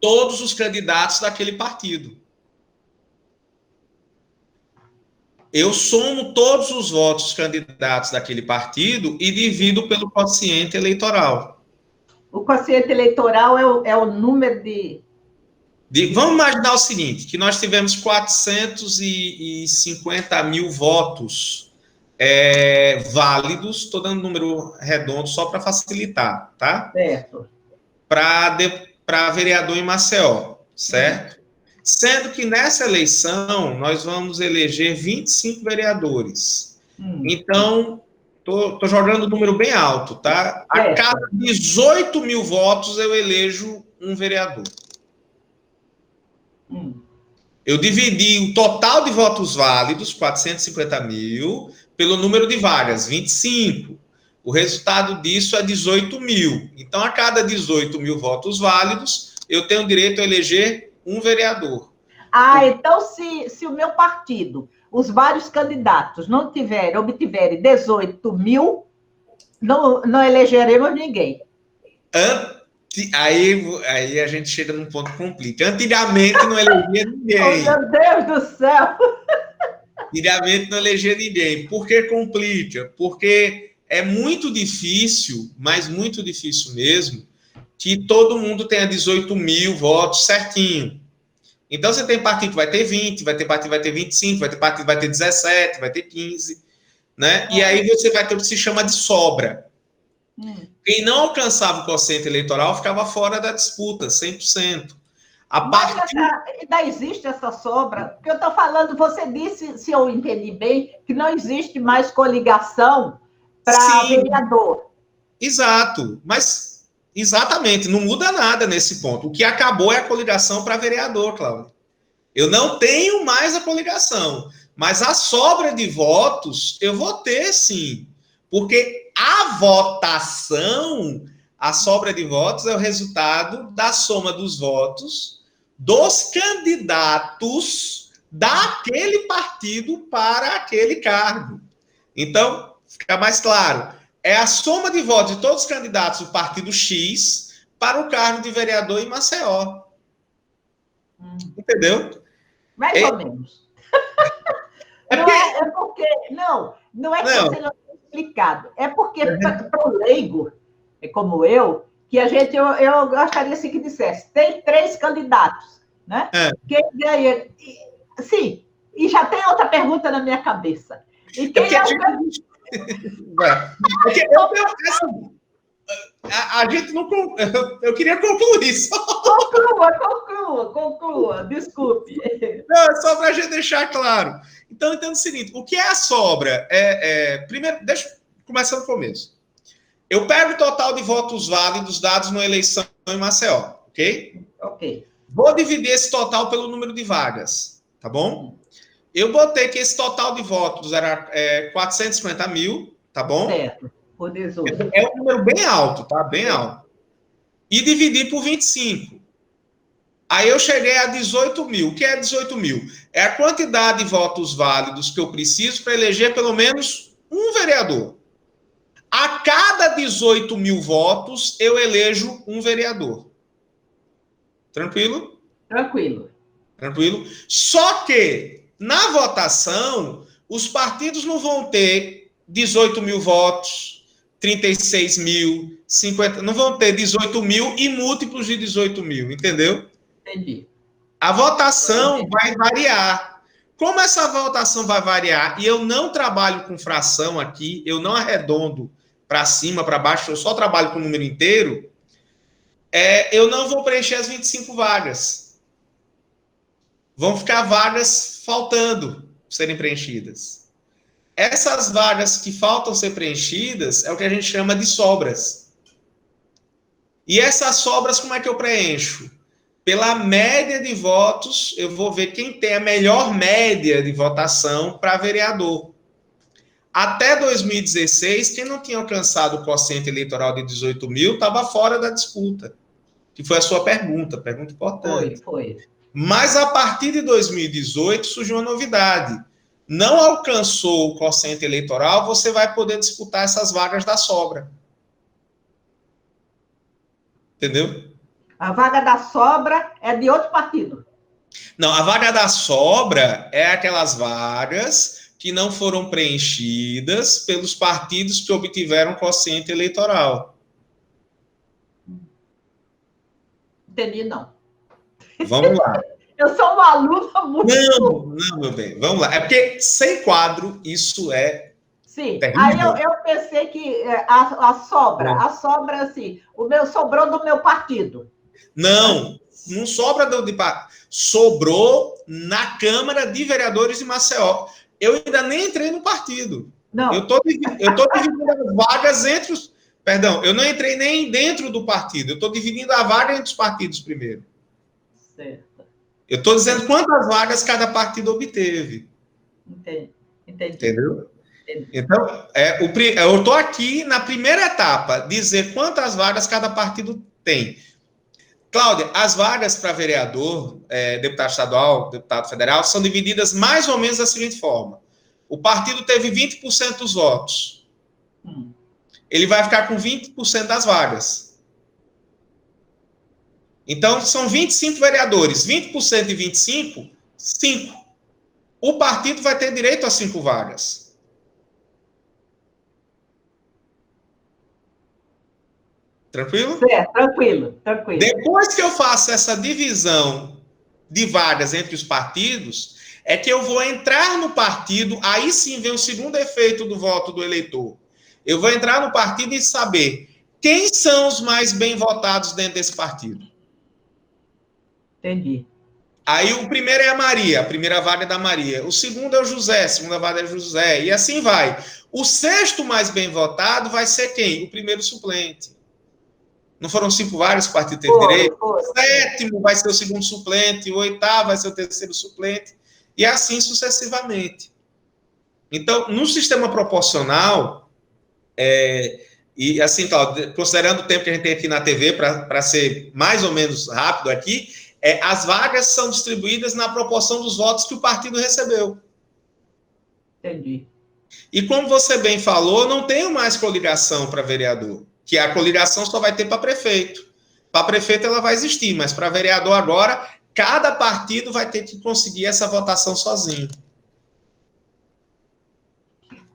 todos os candidatos daquele partido. Eu somo todos os votos dos candidatos daquele partido e divido pelo quociente eleitoral. O quociente eleitoral é o número Vamos imaginar o seguinte, que nós tivemos 450 mil votos válidos, estou dando número redondo só para facilitar, tá? Certo. Para vereador em Maceió, certo? Sendo que nessa eleição nós vamos eleger 25 vereadores. Então, Estou jogando um número bem alto, tá? A cada 18 mil votos, eu elejo um vereador. Eu dividi o total de votos válidos, 450 mil, pelo número de vagas, 25. O resultado disso é 18 mil. Então, a cada 18 mil votos válidos, eu tenho direito a eleger um vereador. Então, se o meu partido, os vários candidatos, não obtiverem 18 mil, não elegeremos ninguém. Aí a gente chega num ponto que complica. Antigamente não elegia ninguém. Oh, meu Deus do céu! Antigamente não elegia ninguém. Por que complica? Porque é muito difícil, mas muito difícil mesmo, que todo mundo tenha 18 mil votos certinho. Então, você tem partido que vai ter 20, vai ter partido que vai ter 25, vai ter partido que vai ter 17, vai ter 15, né? E aí você vai ter o que se chama de sobra. Quem não alcançava o quociente eleitoral ficava fora da disputa, 100%. Mas ainda existe essa sobra? Porque eu estou falando, você disse, se eu entendi bem, que não existe mais coligação para vereador. Exato, mas exatamente, não muda nada nesse ponto. O que acabou é a coligação para vereador, Cláudio. Eu não tenho mais a coligação, mas a sobra de votos eu vou ter sim, porque a votação, a sobra de votos é o resultado da soma dos votos dos candidatos daquele partido para aquele cargo. Então, fica mais claro, é a soma de votos de todos os candidatos do partido X para o cargo de vereador em Maceió. Entendeu? Mais ou menos. Não é porque você não tem explicado. É porque, para o leigo, como eu, que eu gostaria assim que dissesse, tem 3 candidatos, né? Quem ganha... Sim, e já tem outra pergunta na minha cabeça. E quem a gente não... Eu queria concluir só. Conclua, desculpe. Não, é só para a gente deixar claro. Então, entenda o seguinte, o que é a sobra? Primeiro, deixa eu começar no começo. Eu pego o total de votos válidos dados na eleição em Maceió, ok? Ok. Vou dividir esse total pelo número de vagas, tá bom? Eu botei que esse total de votos era 450 mil, tá bom? Certo, por 18. É um número bem alto, tá? Bem alto. E dividi por 25. Aí eu cheguei a 18 mil. O que é 18 mil? É a quantidade de votos válidos que eu preciso para eleger pelo menos um vereador. A cada 18 mil votos, eu elejo um vereador. Tranquilo? Tranquilo. Tranquilo? Só que, na votação, os partidos não vão ter 18 mil votos, 36 mil, 50... Não vão ter 18 mil e múltiplos de 18 mil, entendeu? Entendi. A votação vai variar. Como essa votação vai variar, e eu não trabalho com fração aqui, eu não arredondo para cima, para baixo, eu só trabalho com o número inteiro, eu não vou preencher as 25 vagas. Vão ficar vagas faltando serem preenchidas. Essas vagas que faltam ser preenchidas é o que a gente chama de sobras. E essas sobras, como é que eu preencho? Pela média de votos, eu vou ver quem tem a melhor média de votação para vereador. Até 2016, quem não tinha alcançado o quociente eleitoral de 18 mil estava fora da disputa, que foi a sua pergunta importante. Foi. Mas a partir de 2018 surgiu uma novidade. Não alcançou o quociente eleitoral, você vai poder disputar essas vagas da sobra. Entendeu? A vaga da sobra é de outro partido. Não, a vaga da sobra é aquelas vagas que não foram preenchidas pelos partidos que obtiveram quociente eleitoral. Entendi, não. Vamos lá. Eu sou uma aluna muito... Não, meu bem, vamos lá. É porque sem quadro, isso é... Sim, terrível. Aí eu pensei que a sobra, assim, o meu sobrou do meu partido. Não sobra sobrou na Câmara de Vereadores de Maceió. Eu ainda nem entrei no partido. Não. Eu estou dividindo as vagas entre os... Perdão, eu não entrei nem dentro do partido. Eu estou dividindo a vaga entre os partidos primeiro. Certo. Eu estou dizendo quantas vagas cada partido obteve. Entendi. Entendeu? Entendi. Então, eu estou aqui na primeira etapa, dizer quantas vagas cada partido tem. Cláudia, as vagas para vereador, deputado estadual, deputado federal, são divididas mais ou menos da seguinte forma. O partido teve 20% dos votos. Ele vai ficar com 20% das vagas. Então, são 25 vereadores. 20% de 25, 5. O partido vai ter direito a 5 vagas. Tranquilo? Tranquilo. Depois que eu faço essa divisão de vagas entre os partidos, é que eu vou entrar no partido, aí sim vem o segundo efeito do voto do eleitor. Eu vou entrar no partido e saber quem são os mais bem votados dentro desse partido. Entendi. Aí o primeiro é a Maria, a primeira vaga é da Maria. O segundo é o José, a segunda vaga é o José. E assim vai. O sexto mais bem votado vai ser quem? O primeiro suplente. Não foram 5 vagas que o partido teve direito? O sétimo vai ser o segundo suplente, o oitavo vai ser o terceiro suplente, e assim sucessivamente. Então, no sistema proporcional, e assim, Cláudio, considerando o tempo que a gente tem aqui na TV, para ser mais ou menos rápido aqui, as vagas são distribuídas na proporção dos votos que o partido recebeu. Entendi. E como você bem falou, não tem mais coligação para vereador, que a coligação só vai ter para prefeito. Para prefeito ela vai existir, mas para vereador agora, cada partido vai ter que conseguir essa votação sozinho.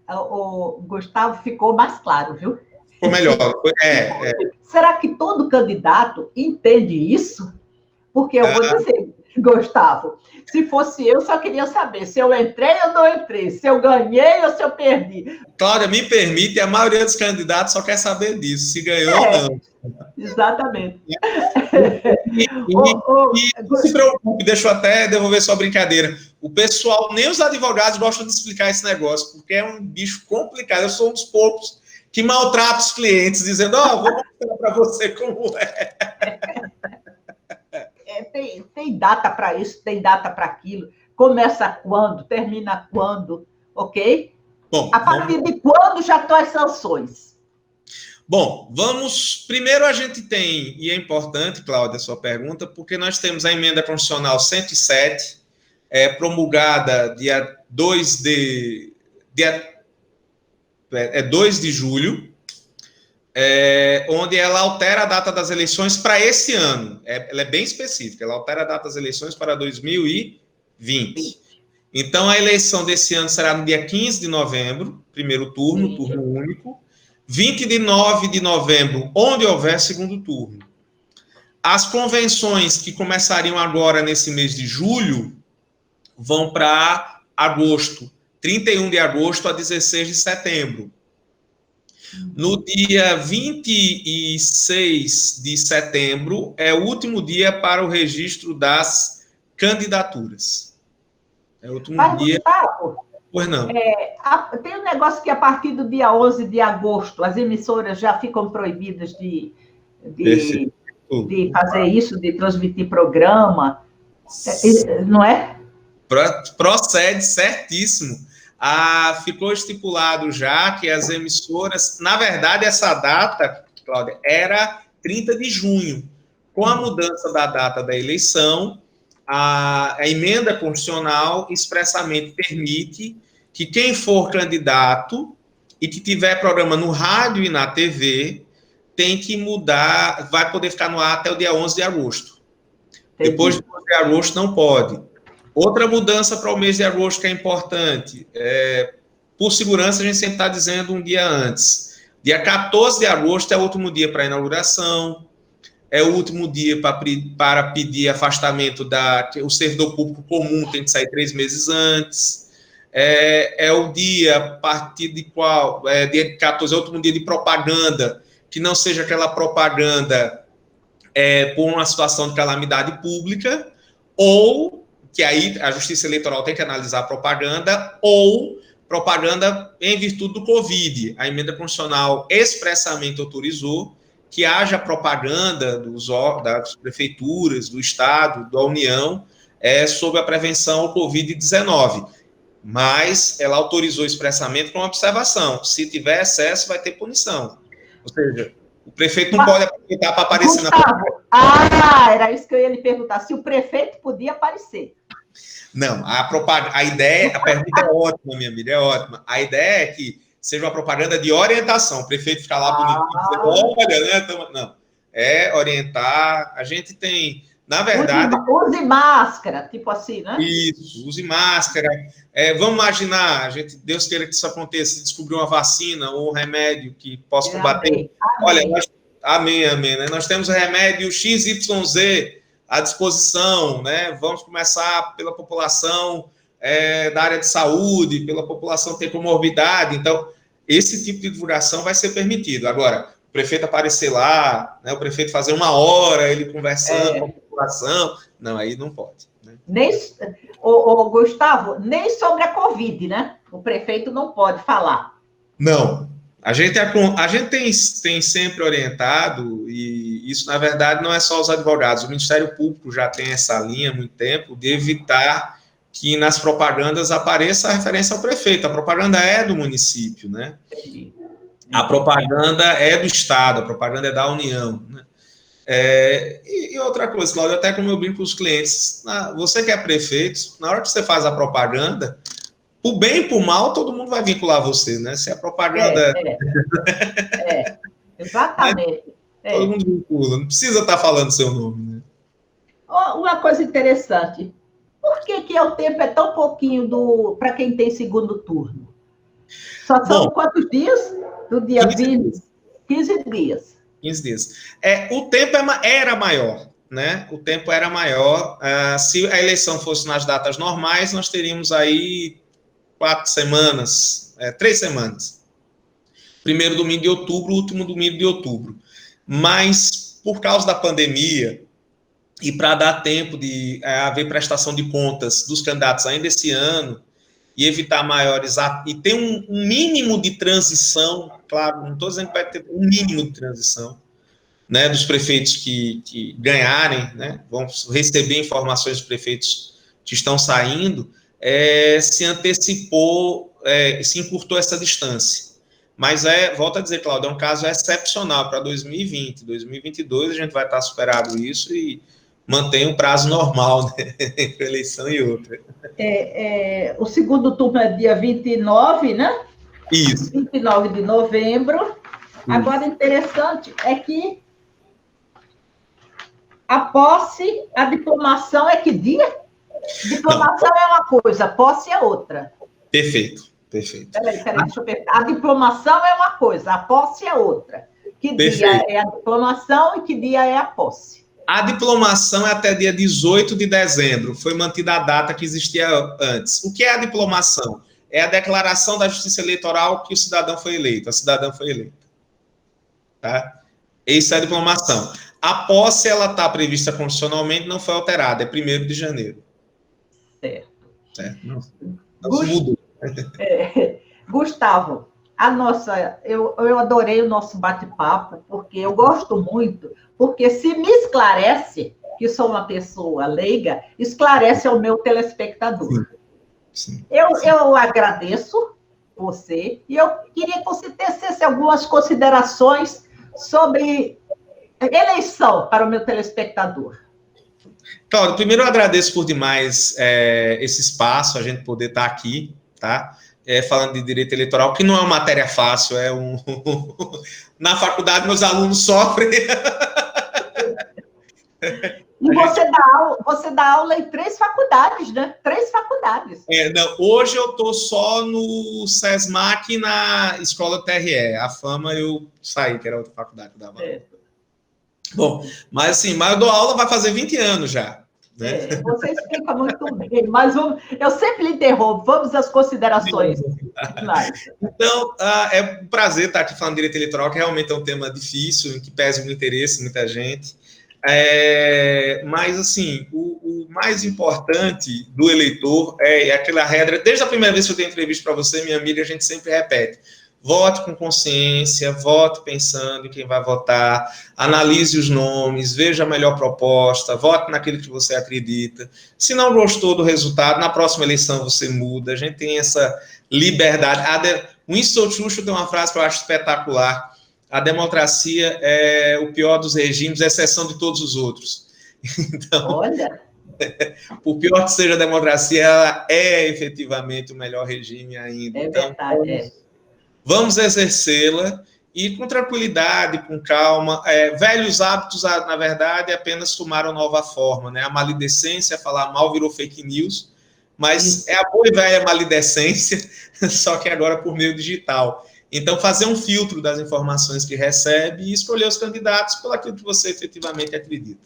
O Gustavo ficou mais claro, viu? Ficou melhor. Será que todo candidato entende isso? Porque eu vou dizer, Gustavo, se fosse eu, só queria saber se eu entrei ou não entrei, se eu ganhei ou se eu perdi. Cláudia, me permite, a maioria dos candidatos só quer saber disso, se ganhou ou não. Exatamente. Não se preocupe, deixa eu até devolver sua brincadeira. O pessoal, nem os advogados gostam de explicar esse negócio, porque é um bicho complicado. Eu sou um dos poucos que maltrata os clientes, dizendo, vou mostrar para você como é. Tem data para isso, tem data para aquilo. Começa quando, termina quando, ok? Bom, a partir de quando já estão as sanções? Bom, vamos... Primeiro a gente tem, e é importante, Cláudia, a sua pergunta, porque nós temos a emenda constitucional 107, promulgada dia 2 de julho, onde ela altera a data das eleições para esse ano. Ela é bem específica, ela altera a data das eleições para 2020. Então, a eleição desse ano será no dia 15 de novembro, primeiro turno, turno único, 29 de novembro, onde houver segundo turno. As convenções que começariam agora nesse mês de julho vão para agosto, 31 de agosto a 16 de setembro. No dia 26 de setembro é o último dia para o registro das candidaturas. É o último dia. Gustavo, pois não. Tem um negócio que a partir do dia 11 de agosto as emissoras já ficam proibidas de fazer isso, de transmitir programa, não é? Procede certíssimo. Ficou estipulado já que as emissoras... Na verdade, essa data, Cláudia, era 30 de junho. Com a mudança da data da eleição, a emenda constitucional expressamente permite que quem for candidato e que tiver programa no rádio e na TV tem que mudar, vai poder ficar no ar até o dia 11 de agosto. Entendi. Depois de 11 de agosto não pode. Outra mudança para o mês de agosto que é importante, por segurança a gente sempre está dizendo um dia antes. Dia 14 de agosto é o último dia para a inauguração, é o último dia para pedir afastamento o servidor público comum tem que sair 3 meses antes, é o dia a partir de qual, dia 14 é o último dia de propaganda, que não seja aquela propaganda por uma situação de calamidade pública, ou que aí a Justiça Eleitoral tem que analisar a propaganda, ou propaganda em virtude do Covid. A emenda constitucional expressamente autorizou que haja propaganda das prefeituras, do Estado, da União, sobre a prevenção ao Covid-19. Mas ela autorizou expressamente com uma observação. Se tiver excesso, vai ter punição. Ou seja, o prefeito não pode aproveitar para aparecer na propaganda. Era isso que eu ia lhe perguntar. Se o prefeito podia aparecer. Não, a pergunta é ótima, minha amiga, é ótima. A ideia é que seja uma propaganda de orientação. O prefeito fica lá bonitinho, dizendo, olha, né? Não, é orientar. A gente tem, na verdade... Use máscara, tipo assim, né? Isso, use máscara. Vamos imaginar, Deus queira que isso aconteça, descobrir uma vacina ou um remédio que possa combater. Amém. Olha, amém, né? Nós temos o remédio XYZ à disposição, né? Vamos começar pela população da área de saúde, pela população que tem comorbidade. Então, esse tipo de divulgação vai ser permitido. Agora, o prefeito aparecer lá, né, o prefeito fazer 1 hora, ele conversando com a população, não, aí não pode. Né? Nem, Gustavo, nem sobre a Covid, né? O prefeito não pode falar. Não. A gente tem sempre orientado, e isso, na verdade, não é só os advogados. O Ministério Público já tem essa linha há muito tempo de evitar que nas propagandas apareça a referência ao prefeito. A propaganda é do município, né? A propaganda é do Estado, a propaganda é da União, né? E outra coisa, Cláudio, até como eu brinco com os clientes, você que é prefeito, na hora que você faz a propaganda, por bem e por mal, todo mundo vai vincular você, né? Se a propaganda... Exatamente. Todo mundo vincula, não precisa estar falando seu nome, né? Uma coisa interessante, por que o tempo é tão pouquinho para quem tem segundo turno? Só são quantos dias? Do dia 20? 15 dias. 15 dias. O tempo era maior, né? O tempo era maior. Se a eleição fosse nas datas normais, nós teríamos aí 4 semanas, 3 semanas. Primeiro domingo de outubro, último domingo de outubro. Mas, por causa da pandemia, e para dar tempo de haver prestação de contas dos candidatos ainda esse ano, e evitar maiores... E ter um mínimo de transição, claro, não estou dizendo que vai ter um mínimo de transição, né, dos prefeitos que ganharem, né, vão receber informações dos prefeitos que estão saindo, se antecipou, se encurtou essa distância. Mas, volto a dizer, Cláudio, é um caso excepcional para 2020. 2022 a gente vai estar superado isso e mantém um prazo normal, né, entre eleição e outra. O segundo turno é dia 29, né? Isso. 29 de novembro. Agora, interessante é que a posse, a diplomação é que dia? Diplomação é uma coisa, posse é outra. Perfeito. Peraí, deixa eu perguntar. A diplomação é uma coisa, a posse é outra. Que dia é a diplomação e que dia é a posse? A diplomação é até dia 18 de dezembro. Foi mantida a data que existia antes. O que é a diplomação? É a declaração da Justiça Eleitoral que o cidadão foi eleito, a cidadã foi eleita. Tá? Isso é a diplomação. A posse, ela está prevista constitucionalmente, não foi alterada, é 1º de janeiro. Certo. Não mudou. Gustavo, eu adorei o nosso bate-papo, porque eu gosto muito, porque se me esclarece, que sou uma pessoa leiga, esclarece ao meu telespectador. Sim. Eu agradeço você, e eu queria que você tecesse algumas considerações sobre eleição para o meu telespectador. Cláudio, primeiro eu agradeço por demais esse espaço, a gente poder estar aqui, tá? Falando de direito eleitoral, que não é uma matéria fácil, na faculdade meus alunos sofrem. E você dá aula em 3 faculdades, né? 3 faculdades. Não, hoje eu estou só no SESMAC e na Escola TRE. A Fama eu saí, que era outra faculdade que dava. Bom, mas assim, eu dou aula vai fazer 20 anos já. Né? Você explica muito bem, mas eu sempre lhe interrompo. Vamos às considerações. Então, é um prazer estar aqui falando de direito eleitoral, que realmente é um tema difícil, em que pese o interesse de muita gente. Mas, assim, o mais importante do eleitor é aquela regra, desde a primeira vez que eu dei entrevista para você, minha amiga, a gente sempre repete: vote com consciência, vote pensando em quem vai votar, analise os nomes, veja a melhor proposta, vote naquilo que você acredita. Se não gostou do resultado, na próxima eleição você muda. A gente tem essa liberdade. Winston Churchill tem uma frase que eu acho espetacular: a democracia é o pior dos regimes, exceção de todos os outros. Então, olha, por pior que seja a democracia, ela é efetivamente o melhor regime ainda. É verdade, Vamos exercê-la e com tranquilidade, com calma. Velhos hábitos, na verdade, apenas tomaram nova forma, né? A malidecência, falar mal virou fake news, mas é a boa e velha malidecência, só que agora por meio digital. Então, fazer um filtro das informações que recebe e escolher os candidatos pelo aquilo que você efetivamente acredita.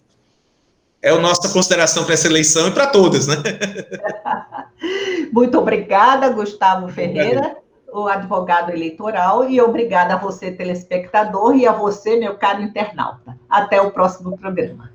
É a nossa consideração para essa eleição e para todas, né? Muito obrigada, Gustavo Ferreira. o advogado eleitoral, e obrigada a você, telespectador, e a você, meu caro internauta. Até o próximo programa.